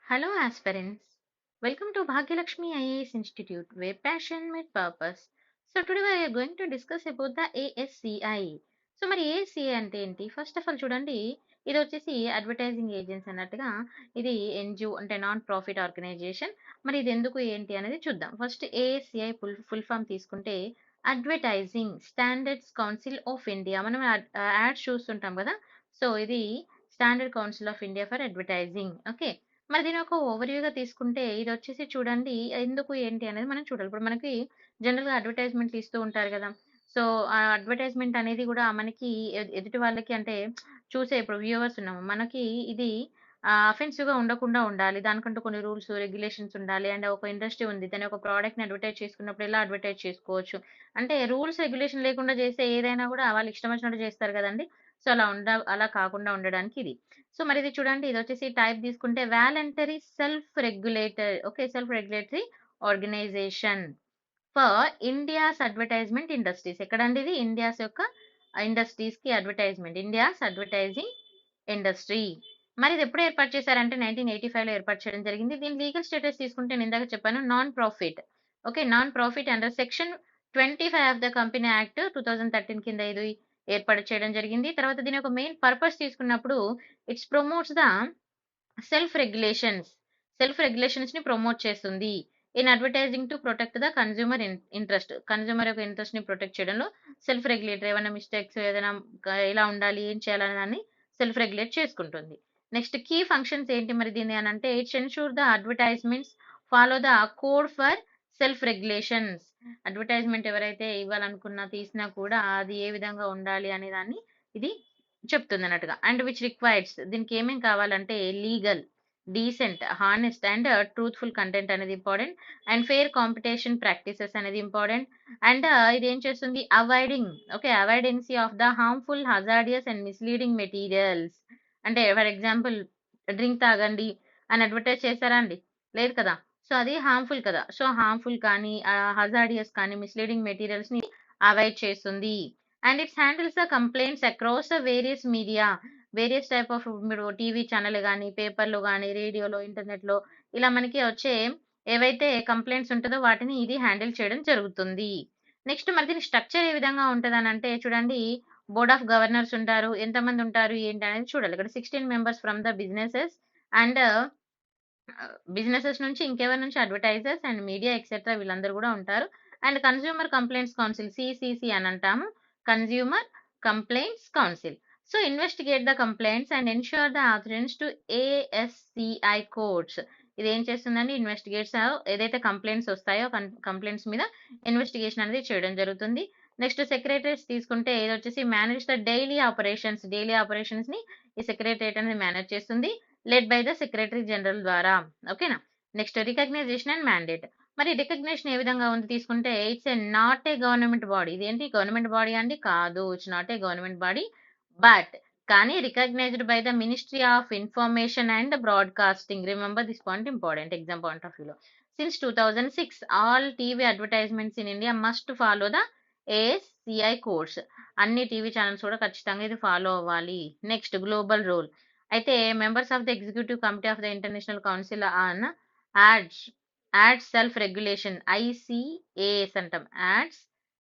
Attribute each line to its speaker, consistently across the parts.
Speaker 1: Hello, aspirants. Welcome to Bhagyalakshmi IAS Institute, where passion meets purpose. So today we are going to discuss about the ASCI. So మరి ASCI అంటే ఏంటి? First of all చూడండి, ఇది వచ్చేసి advertising agency అన్నట్టుగా. ఇది NGO అంటే non profit organisation. మరి ఇది ఎందుకు ఏంటి అనేది చూద్దాం. ఫస్ట్ ఏఎస్సిఐ ఫుల్ ఫామ్ తీసుకుంటే advertising standards council of India. మనం యాడ్స్ చూస్తుంటాం కదా. సో ఇది standard council of India for advertising. Okay. మరి దీని ఒక ఓవర్‌వ్యూగా తీసుకుంటే ఇదొచ్చేసి చూడండి ఎందుకు ఏంటి అనేది మనం చూడాలి. ఇప్పుడు మనకి జనరల్‌గా అడ్వర్టైజ్‌మెంట్లు ఇస్తూ ఉంటారు గదా! సో, ఆ అడ్వర్టైజ్‌మెంట్ అనేది గూడా మనకి ఎదుటి వాళ్ళకి అంటే చూసే ఇప్పుడు వ్యూవర్స్ ఉన్నాము. మనకి ఇది అఫెన్సివ్‌గా ఉండకుండా ఉండాలి. దానికంటూ కొన్ని రూల్స్, రెగ్యులేషన్స్ ఉండాలి. అండ్ ఒక ఇండస్ట్రీ ఉంది. దాని ఒక ప్రొడక్ట్‌ని అడ్వర్టైజ్ చేసుకున్నప్పుడు ఎలా అడ్వర్టైజ్ చేసుకోవచ్చు. అంటే రూల్స్, రెగ్యులేషన్ లేకుండా చేస్తే ఏదైనా గూడా వాళ్ళ ఇష్టం వచ్చినట్టు చేస్తారు గదండీ! సో, అలా కాకుండా ఉండడానికి ఇది. సో, మరిది చూడండి ఇదొచ్చేసి టైప్ తీసుకుంటే voluntary self regulator okay. Self regulatory organization for India's advertisement industries. ఎక్కడండి ఇది? ఇండియాస్ యొక్క ఇండస్ట్రీస్‌కి అడ్వర్టైజ్‌మెంట్. India's advertising industry. మరి ఇదెప్పుడు ఏర్పాటు చేశారంటే 1985లో ఏర్పాటు చేయడం జరిగింది. దీని లీగల్ స్టేటస్ తీసుకుంటే నేను ఇందాక చెప్పాను non profit. Okay. Non profit under section 25 of the company act 2013 కింద ఇది ఏర్పాటు చేయడం జరిగింది. తర్వాత దీని యొక్క మెయిన్ పర్పస్ తీసుకున్నప్పుడు it's promotes the self regulations. Self రెగ్యులేషన్స్‌ని ప్రమోట్ చేస్తుంది. In advertising to protect the consumer interest. Consumer యొక్క ఇంట్రెస్ట్‌ని ప్రొటెక్ట్ చేయడంలో సెల్ఫ్ రెగ్యులేటర్ ఏవన్నా మిస్టేక్స్ ఏదైనా ఎలా ఉండాలి, ఏం చేయాలనే దాన్ని సెల్ఫ్ రెగ్యులేట్ చేసుకుంటుంది. నెక్స్ట్ కీ ఫంక్షన్స్ ఏంటి మరి దీన్ని అనంటే it's ensure the advertisements follow the code for self regulations. Advertisement ఎవరైతే ఇవ్వాలనుకున్నా, తీసినా కూడా అది ఏ విధంగా ఉండాలి అనే దాన్ని ఇది చెప్తుందన్నట్టుగా. అండ్ విచ్ రిక్వైర్స్ దీనికి ఏమేం కావాలంటే legal, decent, honest and truthful content అనేది important. And fair competition practices అనేది ఇంపార్టెంట్. అండ్ ఇదేం చేస్తుంది avoiding okay. Avoidance of the harmful, hazardous and misleading materials. అంటే ఫర్ ఎగ్జాంపుల్ డ్రింక్ తాగండి అని అడ్వర్టైజ్ చేశారా అండి? లేదు కదా! సో అది హార్మ్‌ఫుల్ కదా! సో హార్మ్‌ఫుల్ కానీ, హజార్డియస్ కానీ, మిస్‌లీడింగ్ మెటీరియల్స్‌ని అవాయిడ్ చేస్తుంది. And it's handles the complaints across the various media. Various type of మీరు టీవీ ఛానల్ గాని, పేపర్‌లో గాని, రేడియోలో, ఇంటర్నెట్‌లో ఇలా మనకి వచ్చే ఏవైతే కంప్లెయింట్స్ ఉంటదో వాటిని ఇది హ్యాండిల్ చేయడం జరుగుతుంది. నెక్స్ట్ మరి దీని స్ట్రక్చర్ ఏ విధంగా ఉంటదనంటే చూడండి బోర్డ్ ఆఫ్ గవర్నర్స్ ఉంటారు. ఎంతమంది ఉంటారు ఏంటి అనేది చూడాలి. ఇక్కడ 16 members from the businesses and businesses నుంచి ఇంకెవరి నుంచి అడ్వర్టైజర్స్ అండ్ మీడియా ఎక్సెట్రా వీళ్ళందరూ గూడా ఉంటారు. And consumer complaints council CCC అని అంటాము. Consumer complaints council. So investigate the complaints and ensure the adherence to ASCI codes. ఇదేం చేస్తుందండి ఇన్వెస్టిగేట్స్ ఏదైతే కంప్లెయింట్స్ వస్తాయో కంప్లెయింట్స్ మీద ఇన్వెస్టిగేషన్ అనేది చేయడం జరుగుతుంది. నెక్స్ట్ సెక్రటరీస్ తీసుకుంటే ఇదొచ్చేసి manage the daily operations. Daily ఆపరేషన్స్‌ని ఈ సెక్రటరియట్ అనేది మేనేజ్ చేస్తుంది. Led by the secretary general ద్వారా. ఓకేనా. Next recognition and mandate. మరి రికగ్నిషన్ ఏ విధంగా ఉంది తీసుకుంటే it's not a government body. ఇదేంటి గవర్నమెంట్ బాడీ అండి కాదు. It's not a government body but కానీ recognised by the ministry of information and broadcasting. Remember this point important exam point of వ్యూలో. Since 2006 all TV advertisements in India must follow the ASCI codes. అన్ని TV channels కూడా ఖచ్చితంగా ఇది follow అవ్వాలి. Next global role. అయితే members of the executive committee of the international council on ads ads self regulation ICAS అంటాం. Ads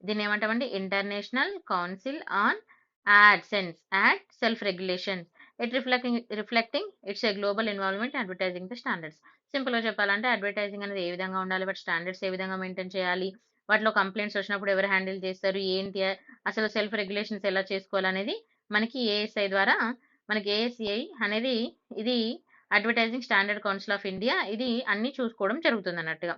Speaker 1: దీన్ని ఏమంటామండి international council on AdSense ad self regulation. Reflecting its a global involvement advertising the standards. సింపుల్గా చెప్పాలంటే advertising అనేది ఏ విధంగా ఉండాలి, వాటి standards ఏ విధంగా మెయింటైన్ చేయాలి, వాటిలో కంప్లైంట్స్ వచ్చినప్పుడు ఎవరు హ్యాండిల్ చేస్తారు, ఏంటి అసలు సెల్ఫ్ రెగ్యులేషన్స్ ఎలా చేసుకోవాలనేది మనకి ఏఎస్ఐ ద్వారా మనకి ఏఎస్సిఐ అనేది ఇది advertising standard council of India ఇది అన్ని చూసుకోవడం జరుగుతుంది అన్నట్టుగా.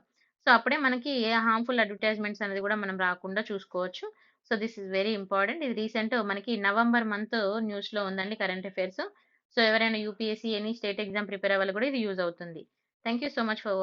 Speaker 1: సో అప్పుడే మనకి ఏ హార్మ్ఫుల్ అడ్వర్టైజ్మెంట్స్ అనేది కూడా మనం రాకుండా చూసుకోవచ్చు. So this is very important. ఇది రీసెంట్ మనకి నవంబర్ మంత్ న్యూస్లో ఉందండి కరెంట్ అఫైర్స్. సో ఎవరైనా UPSC any state exam prepare అవ్వాలి కూడా ఇది యూజ్ అవుతుంది. Thank you so much for